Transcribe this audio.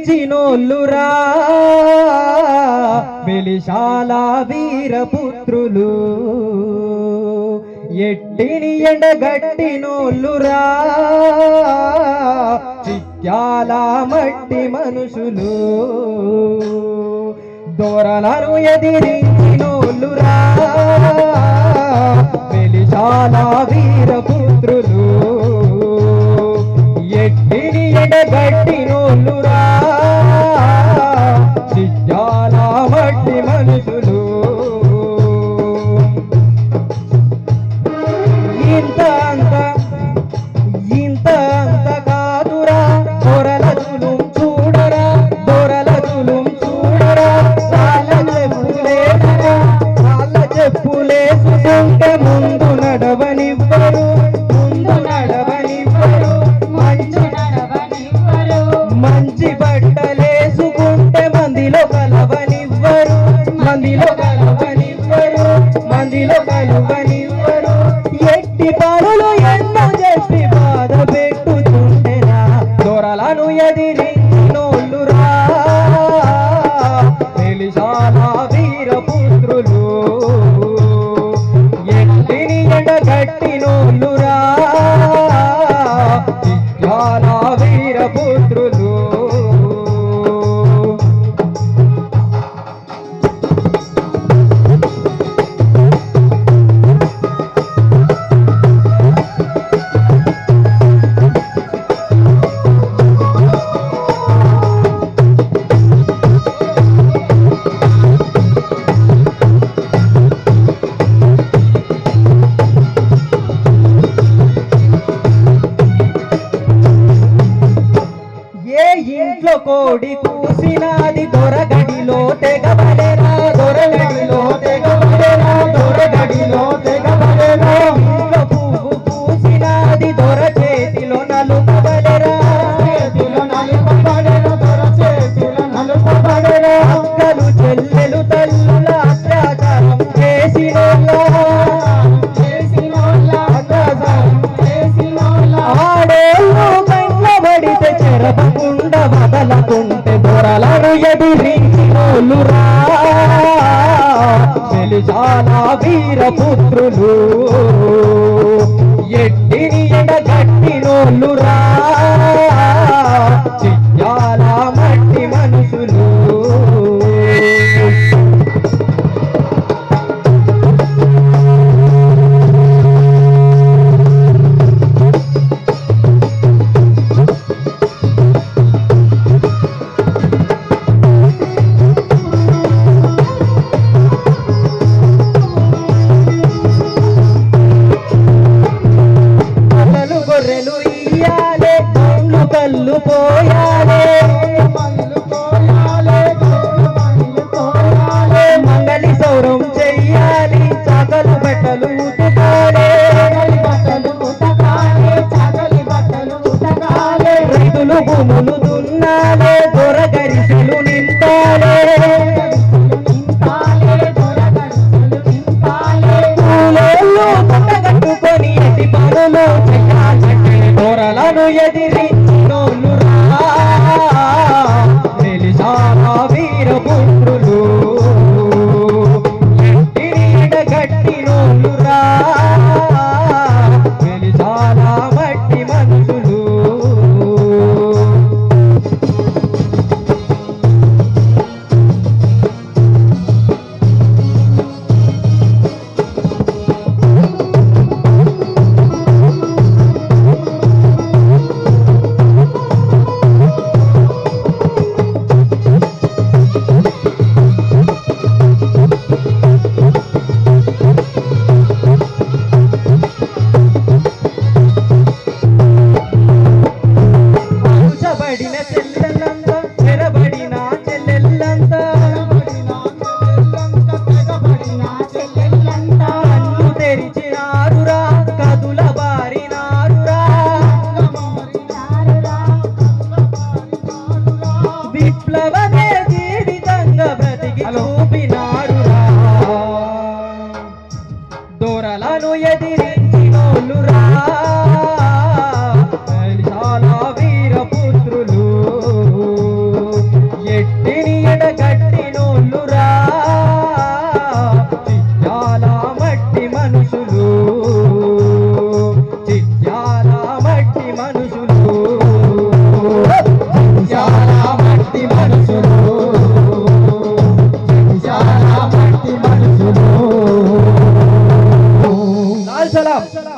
ఎదిరించినోళ్ళురా వెలిశాల వీరపుత్రులు, ఎట్టిని ఎండగట్టినోళ్ళురా చిత్యాల మట్టి మనుషులు, దొరలను ఎదిరించినోళ్ళురా వెలిశాల వీరపుత్రులు, ఎట్టిని ఎండగట్టినోళ్ళురా చిత్యాల మట్టి మనుషులు. ఇంత అంత కాదురా దొరల జులుం చూడరా, దొరల జులుం చూడరా, వాళ్ళ చెప్పులేసుకుంటే ముందు నడవనివ్వరు, మంచి బట్టలేసుకుంటే మందిలో కలవనివ్వరు, మందిలో కలవనివ్వరు, ఎట్టి పనులు ఎన్నో చేసి బాధ పెట్టుతుంటేరా దొరలను ఎదిరించినోళ్ళురా వెలిశాల వీరపుత్రులు, ఎట్టిని ఎండగట్టినోళ్ళురా చిత్యాల వీరపుత్రులు. ఇంట్లో కోడి కూసినాది దొరగడిలో తెగబడేరా, దొరగడిలో తెగబడేరా, దొరగడిలో తెగబడేరా, ఇంట్లో పువ్వు పూసినాది దొర చేతిలో నలుపబడేరా, చేతిలో నలుపబడేరా, దొర చేతిలో నలుపబడేరా, అక్కలు చెల్లెలు తల్లుల అత్యాచారం ఆడేళ్ళు కండ్లబడితే చెరపకుండా వదలకుంటే దొరలను ఎదిరించినోళ్ళురా వెలిశాల వీరపుత్రులు, ఎట్టిని ఎండగట్టినోళ్ళురా చిత్యాల మట్టి మనుషులు. గొర్రెలు ఇయ్యాలే, కళ్ళు పోయాలే, మంగళి సౌరం చెయ్యాలి, చాకలు బట్టలు ఉతకాలే, రైతులు భూములు దున్నాలే, దొర గరిసెలు నింపాలే, పూలేళ్ళు కట్టుకొని ఎట్టి పనులు చెయ్యాలంటే దొరలను ఎదిరించినోళ్ళురా వెలిశాల వీరపుత్రులు, ఎట్టిని ఎండగట్టినోళ్ళురా వెలిశాల మట్టి మనుషులు. దొరలను ఎదిరి